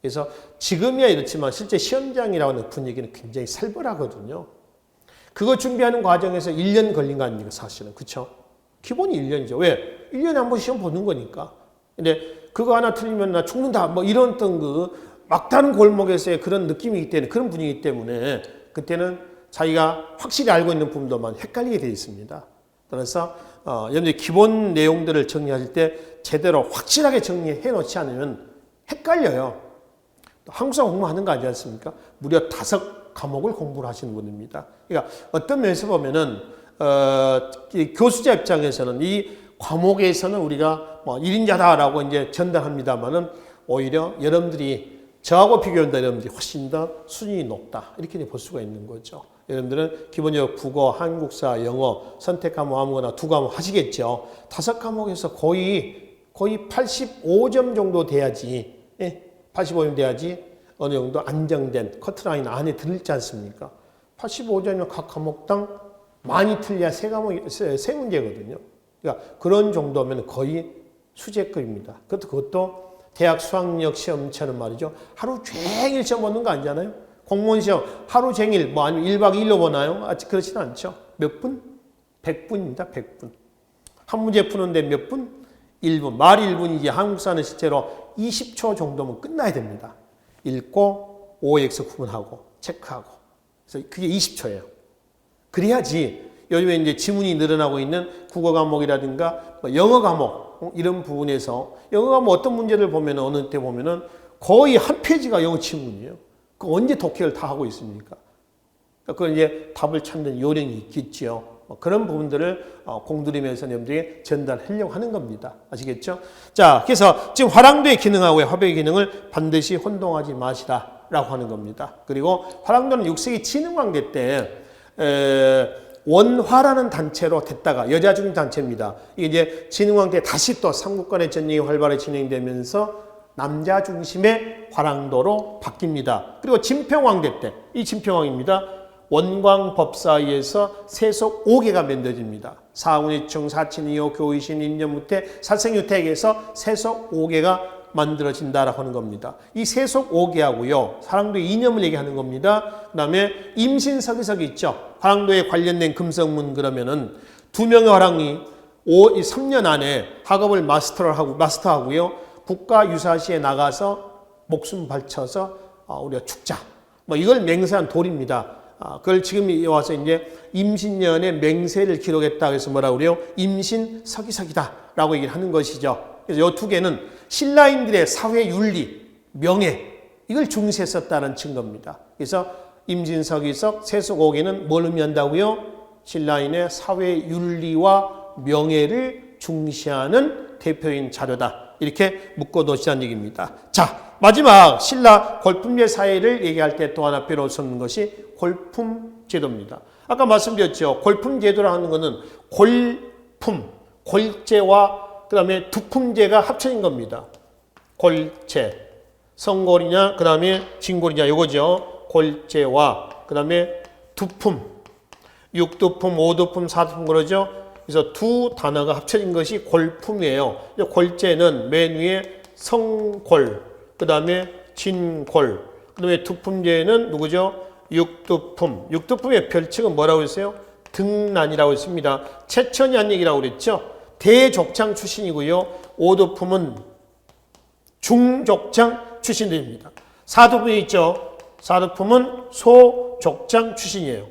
그래서 지금이야 이렇지만 실제 시험장이라고 하는 분위기는 굉장히 살벌하거든요. 그거 준비하는 과정에서 1년 걸린 거 아닙니까, 사실은. 그쵸? 기본이 1년이죠. 왜? 1년에 한 번 시험 보는 거니까. 근데 그거 하나 틀리면 나 죽는다. 뭐 이런 막다른 골목에서의 그런 느낌이기 때문에, 그런 분위기 때문에 그때는 자기가 확실히 알고 있는 부분도만 헷갈리게 되어 있습니다. 그래서 여러분들이 기본 내용들을 정리하실 때 제대로 확실하게 정리해 놓지 않으면 헷갈려요. 한국사 공부하는 거 아니지 않습니까? 무려 5과목을 공부를 하시는 분입니다. 그러니까 어떤 면에서 보면은 교수자 입장에서는 이 과목에서는 우리가 뭐 1인자다라고 이제 전달합니다만은 오히려 여러분들이 저하고 비교한다 여러분들이 훨씬 더 수준이 높다 이렇게 볼 수가 있는 거죠. 여러분들은 기본적으로 국어, 한국사, 영어 선택 과목 아무거나 2과목 하시겠죠. 5과목에서 거의 85점 정도 돼야지, 85점 돼야지 어느 정도 안정된 커트라인 안에 들지 않습니까? 85점이면 각 과목당 많이 틀려야 세 문제거든요. 그러니까 그런 정도면 거의 수제급입니다. 그것도 대학 수학력 시험처럼 말이죠. 하루 종일 시험 보는 거 아니잖아요. 공무원 시험 하루 종일 뭐 아니면 1박 2일로 보나요? 아직 그렇지는 않죠. 몇 분? 100분입니다. 100분. 한 문제 푸는데 몇 분? 1분. 말이 1분이지 한국사는 실제로 20초 정도면 끝나야 됩니다. 읽고 OX 구분하고 체크하고. 그래서 그게 20초예요. 그래야지 요즘에 이제 지문이 늘어나고 있는 국어 과목이라든가 영어 과목 이런 부분에서 영어 과목 어떤 문제를 보면 어느 때 보면은 거의 한 페이지가 영어 지문이에요. 그 언제 독해를 다 하고 있습니까? 그건 이제 답을 찾는 요령이 있겠지요. 그런 부분들을 공들이면서 여러분들이 전달하려고 하는 겁니다. 아시겠죠? 자, 그래서 지금 화랑도의 기능하고 화백의 기능을 반드시 혼동하지 마시라라고 하는 겁니다. 그리고 화랑도는 6세기 진흥왕대 때 원화라는 단체로 됐다가 여자 중심 단체입니다. 이게 이제 진흥왕 때 다시 또 삼국간의 전쟁이 활발하게 진행되면서 남자 중심의 화랑도로 바뀝니다. 그리고 진평왕대 때, 이 진평왕입니다. 원광법사위에서 세속 5개가 만들어집니다. 사운이충, 사친이요, 교의신, 인연무태, 살생유택에서 세속 5개가 만들어진다라고 하는 겁니다. 이 세속 5개하고요. 화랑도의 이념을 얘기하는 겁니다. 그 다음에 임신서기석이 있죠. 화랑도에 관련된 금성문 그러면은 2명의 화랑이 3년 안에 학업을 마스터하고요. 국가유사시에 나가서 목숨 바쳐서 우리가 죽자. 뭐 이걸 맹세한 돌입니다. 그걸 지금 와서 이제 임신년의 맹세를 기록했다 그래서 뭐라고 그래요? 임신서기석이다라고 얘기를 하는 것이죠. 그래서 이 2개는 신라인들의 사회 윤리, 명예 이걸 중시했었다는 증거입니다. 그래서 임신서기석, 세속 5개는 뭘 의미한다고요? 신라인의 사회 윤리와 명예를 중시하는 대표인 자료다. 이렇게 묶어놓으시다는 얘기입니다. 자, 마지막 신라 골품제 사회를 얘기할 때 또 하나 빼놓을 수 없는 것이 골품제도입니다. 아까 말씀드렸죠. 골품제도라는 것은 골품, 골제와 그 다음에 두품제가 합쳐진 겁니다. 골제, 성골이냐 그 다음에 진골이냐 요거죠. 골제와 그 다음에 두품, 육두품, 오두품, 사두품 그러죠. 그래서 두 단어가 합쳐진 것이 골품이에요. 골제는 맨 위에 성골, 그 다음에 진골, 그 다음에 두품제는 누구죠? 육두품. 육두품의 별칭은 뭐라고 했어요? 등란이라고 했습니다. 최천이 한 얘기라고 그랬죠? 대족장 출신이고요. 오두품은 중족장 출신들입니다. 사두품이 있죠? 사두품은 소족장 출신이에요.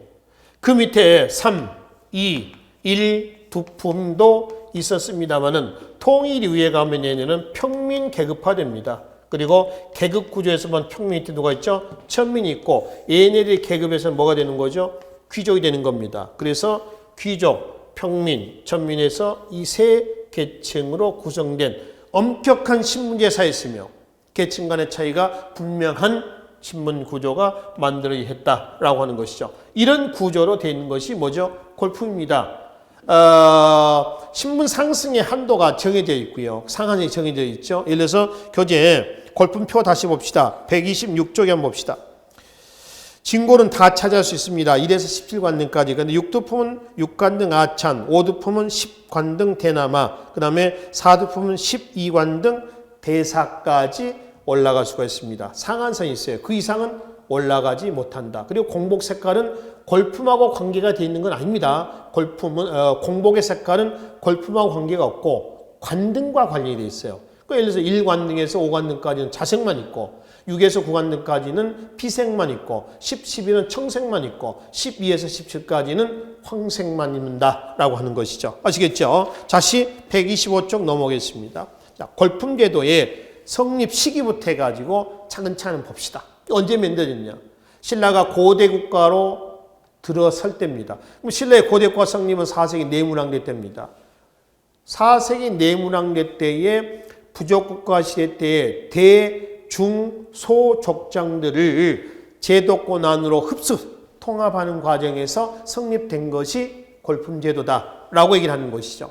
그 밑에 3, 2, 일두품도 있었습니다만은 통일 이후에 가면 얘네는 평민 계급화됩니다. 그리고 계급 구조에서만 평민이 누가 있죠? 천민이 있고 얘네들의 계급에서는 뭐가 되는 거죠? 귀족이 되는 겁니다. 그래서 귀족, 평민, 천민에서 이 세 계층으로 구성된 엄격한 신분제 사회였으며 계층 간의 차이가 분명한 신분 구조가 만들어야 했다라고 하는 것이죠. 이런 구조로 되어 있는 것이 뭐죠? 골품입니다. 신분 상승의 한도가 정해져 있고요. 상한이 정해져 있죠. 예를 들어서 교재 골품표 다시 봅시다. 126쪽에 한번 봅시다. 진골은 다 차지할 수 있습니다. 1에서 17관등까지. 근데 6두품은 6관등 아찬, 5두품은 10관등 대남아, 그 다음에 4두품은 12관등 대사까지 올라갈 수가 있습니다. 상한선이 있어요. 그 이상은 올라가지 못한다. 그리고 공복 색깔은 골품하고 관계가 되어 있는 건 아닙니다. 공복의 색깔은 골품하고 관계가 없고 관등과 관련이 되어 있어요. 예를 들어서 1관등에서 5관등까지는 자색만 있고 6에서 9관등까지는 피색만 있고 10, 11은 청색만 있고 12에서 17까지는 황색만 입는다라고 하는 것이죠. 아시겠죠? 다시 125쪽 넘어가겠습니다. 자, 골품제도의 성립 시기부터 해가지고 차근차근 봅시다. 언제 만들어졌냐? 신라가 고대 국가로 들어설 때입니다. 그럼 신라의 고대 국가 성립은 4세기 내문왕대 때입니다. 4세기 내문왕대 때에 부족국가 시대 때에 대, 중, 소 족장들을 제도권 안으로 흡수, 통합하는 과정에서 성립된 것이 골품제도다라고 얘기를 하는 것이죠.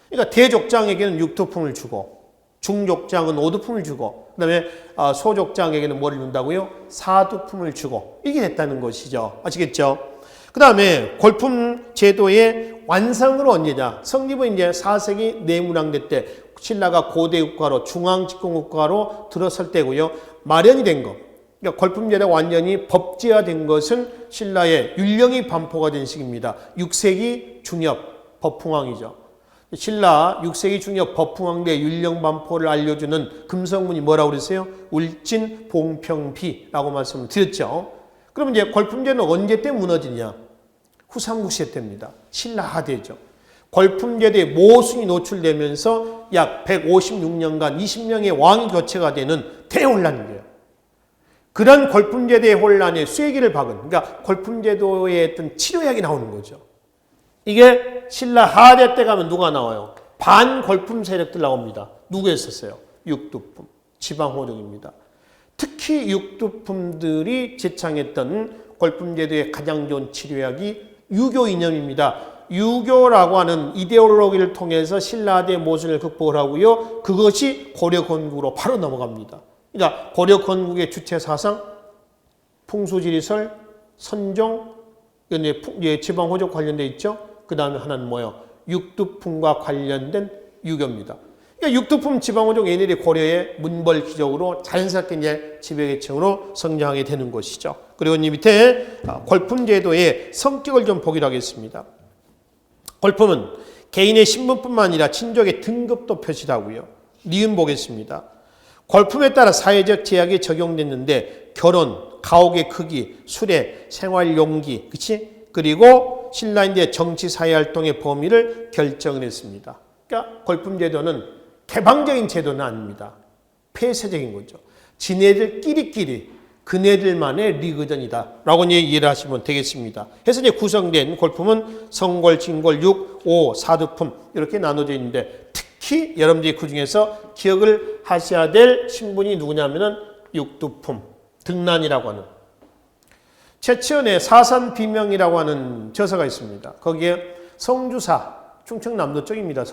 그러니까 대족장에게는 6두품을 주고 중족장은 5두품을 주고 그 다음에 소족장에게는 뭐를 준다고요? 4두품을 주고 이게 됐다는 것이죠. 아시겠죠? 그 다음에 골품 제도의 완성으로 언제냐? 성립은 이제 4세기 내문왕대 때 신라가 고대 국가로 중앙집권국가로 들어설 때고요. 마련이 된 것. 그러니까 골품 제도가 완전히 법제화된 것은 신라의 율령이 반포가 된 시기입니다. 6세기 중엽 법풍왕이죠. 신라 6세기 중엽 법풍왕 때 율령 반포를 알려주는 금성문이 뭐라고 그랬어요? 울진 봉평비라고 말씀을 드렸죠. 그러면 이제 골품제는 언제 때 무너지냐? 후삼국시대 때입니다. 신라 하대죠. 골품제도에 모순이 노출되면서 약 156년간 20명의 왕이 교체가 되는 대혼란이에요. 그런 골품제도의 혼란에 쐐기를 박은, 그러니까 골품제도의 어떤 치료약이 나오는 거죠. 이게 신라 하대 때 가면 누가 나와요? 반골품 세력들 나옵니다. 누가 있었어요? 육두품, 지방호족입니다. 특히 육두품들이 제창했던 골품제도의 가장 좋은 치료약이 유교 이념입니다. 유교라고 하는 이데올로기를 통해서 신라대 모순을 극복을 하고요. 그것이 고려 건국으로 바로 넘어갑니다. 그러니까 고려 건국의 주체 사상, 풍수지리설, 선종, 지방 호족 관련돼 있죠. 그 다음에 하나는 뭐예요? 육두품과 관련된 유교입니다. 그러니까 육두품 지방 호족 얘네들이 고려의 문벌 귀족으로 자연스럽게 이제 지배계층으로 성장하게 되는 것이죠. 그리고 이 밑에 골품 제도의 성격을 좀 보기로 하겠습니다. 골품은 개인의 신분뿐만 아니라 친족의 등급도 표시하고요. 니은 보겠습니다. 골품에 따라 사회적 제약이 적용됐는데 결혼, 가옥의 크기, 수레, 생활 용기, 그치? 그리고 신라인대 정치 사회 활동의 범위를 결정을 했습니다. 그러니까 골품 제도는 개방적인 제도는 아닙니다. 폐쇄적인 거죠. 지네들끼리끼리 그네들만의 리그전이다 라고 이해를 하시면 되겠습니다. 해서 이제 구성된 골품은 성골, 진골, 육, 오, 사두품 이렇게 나눠져 있는데 특히 여러분들이 그 중에서 기억을 하셔야 될 신분이 누구냐면은 육두품, 등난이라고 하는 최치원의 사산비명이라고 하는 저서가 있습니다. 거기에 성주사, 충청남도 쪽입니다.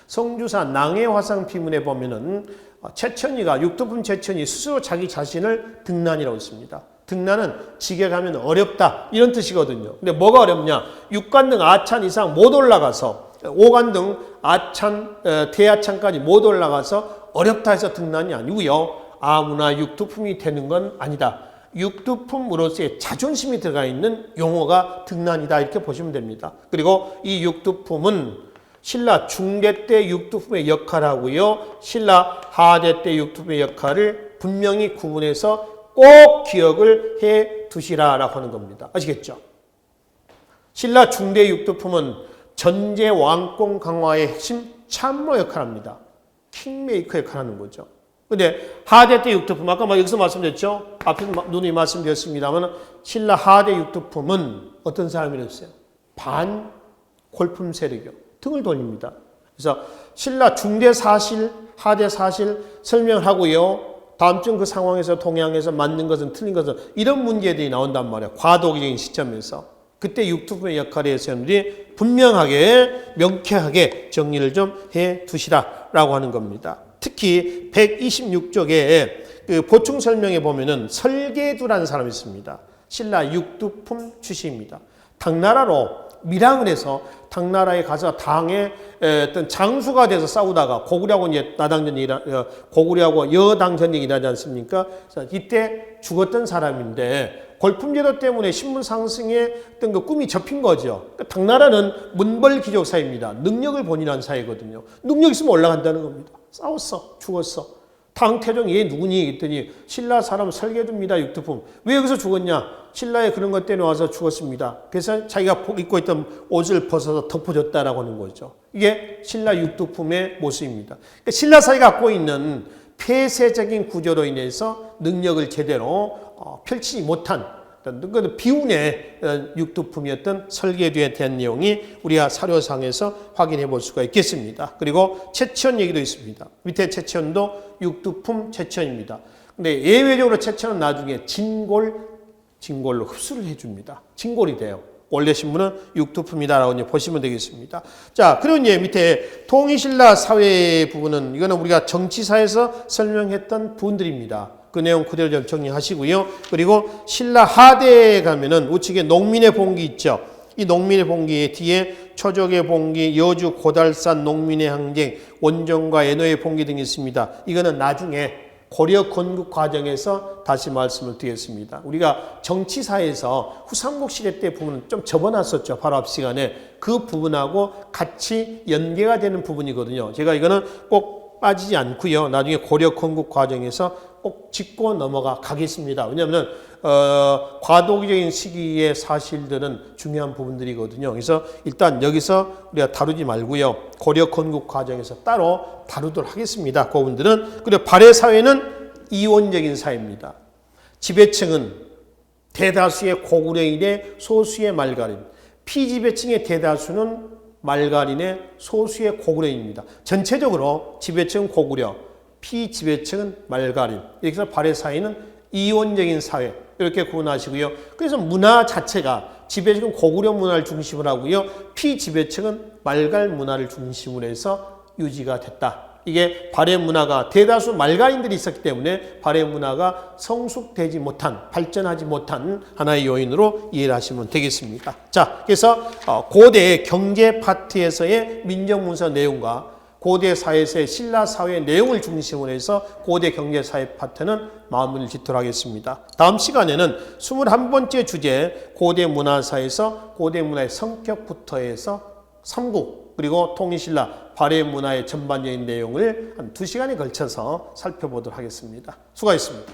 성주사 낭해화상 비문에 보면은 최천이가 육두품 최천이 스스로 자기 자신을 등난이라고 했습니다. 등난은 지게 가면 어렵다 이런 뜻이거든요. 근데 뭐가 어렵냐? 6관등 아찬 이상 못 올라가서 5관등 아찬, 대아찬까지 못 올라가서 어렵다 해서 등난이 아니고요. 아무나 육두품이 되는 건 아니다. 육두품으로서의 자존심이 들어가 있는 용어가 등난이다 이렇게 보시면 됩니다. 그리고 이 육두품은 신라 중대 때 육두품의 역할하고요. 신라 하대 때 육두품의 역할을 분명히 구분해서 꼭 기억을 해 두시라라고 하는 겁니다. 아시겠죠? 신라 중대 육두품은 전제 왕권 강화의 핵심 참모 역할을 합니다. 킹메이커 역할을 하는 거죠. 근데 하대 때 육두품, 아까 여기서 말씀드렸죠? 앞에서 누누이 말씀드렸습니다만 신라 하대 육두품은 어떤 사람이었어요? 반 골품 세력이요. 등을 돌립니다. 그래서 신라 중대 사실, 하대 사실 설명을 하고요. 다음 주 그 상황에서 동향에서 맞는 것은 틀린 것은 이런 문제들이 나온단 말이에요. 과도기적인 시점에서. 그때 육두품의 역할에 대해서 여러분들이 분명하게 명쾌하게 정리를 좀 해 두시라라고 하는 겁니다. 특히 126쪽에 그 보충 설명에 보면은 설계두라는 사람이 있습니다. 신라 육두품 출신입니다. 당나라로 밀항을 해서 당나라에 가서 당의 어떤 장수가 돼서 싸우다가 고구려하고 이제 나당전쟁이 고구려하고 여당전쟁이 일어나지 않습니까? 그래서 이때 죽었던 사람인데 골품제도 때문에 신분 상승에 어떤 그 꿈이 접힌 거죠. 그러니까 당나라는 문벌귀족 사회입니다. 능력을 본인한 사회거든요. 능력 있으면 올라간다는 겁니다. 싸웠어, 죽었어. 당태종 얘 누구니? 했더니 신라 사람 설계두입니다. 육두품. 왜 여기서 죽었냐? 신라의 그런 것 때문에 와서 죽었습니다. 그래서 자기가 입고 있던 옷을 벗어서 덮어줬다라고 하는 거죠. 이게 신라 육두품의 모습입니다. 그러니까 신라 사회가 갖고 있는 폐쇄적인 구조로 인해서 능력을 제대로 펼치지 못한 비운의 육두품이었던 설계두에 대한 내용이 우리가 사료상에서 확인해 볼 수가 있겠습니다. 그리고 채천 얘기도 있습니다. 밑에 채천도 육두품 채천입니다. 근데 예외적으로 채천은 나중에 진골로 흡수를 해줍니다. 진골이 돼요. 원래 신분은 육두품이다라고 이제 보시면 되겠습니다. 자, 그리고 이제 밑에 통일신라 사회 부분은 이거는 우리가 정치사에서 설명했던 부분들입니다. 그 내용 그대로 좀 정리하시고요. 그리고 신라 하대에 가면은 우측에 농민의 봉기 있죠. 이 농민의 봉기 뒤에 초족의 봉기, 여주 고달산 농민의 항쟁, 원정과 애노의 봉기 등이 있습니다. 이거는 나중에 고려 건국 과정에서 다시 말씀을 드리겠습니다. 우리가 정치사에서 후삼국 시대 때 부분은 좀 접어놨었죠. 바로 앞 시간에. 그 부분하고 같이 연계가 되는 부분이거든요. 제가 이거는 꼭 빠지지 않고요. 나중에 고려 건국 과정에서 꼭 짚고 넘어가 가겠습니다. 왜냐하면 과도기적인 시기의 사실들은 중요한 부분들이거든요. 그래서 일단 여기서 우리가 다루지 말고요. 고려 건국 과정에서 따로 다루도록 하겠습니다. 그 부분들은. 그리고 발해 사회는 이원적인 사회입니다. 지배층은 대다수의 고구려인의 소수의 말가린, 피지배층의 대다수는 말가린의 소수의 고구려인입니다. 전체적으로 지배층은 고구려, 피지배층은 말가린. 이렇게 해서 발해 사회는 이원적인 사회 이렇게 구분하시고요. 그래서 문화 자체가 지배층은 고구려 문화를 중심으로 하고요. 피지배층은 말갈 문화를 중심으로 해서 유지가 됐다. 이게 발해 문화가 대다수 말가인들이 있었기 때문에 발해 문화가 성숙되지 못한, 발전하지 못한 하나의 요인으로 이해를 하시면 되겠습니다. 자, 그래서 고대 경제 파트에서의 민정문서 내용과 고대 사회에서의 신라 사회의 내용을 중심으로 해서 고대 경제사회 파트는 마무리를 짓도록 하겠습니다. 다음 시간에는 21번째 주제 고대 문화사에서 고대 문화의 성격부터 해서 삼국 그리고 통일신라 발해 문화의 전반적인 내용을 한 2시간에 걸쳐서 살펴보도록 하겠습니다. 수고하셨습니다.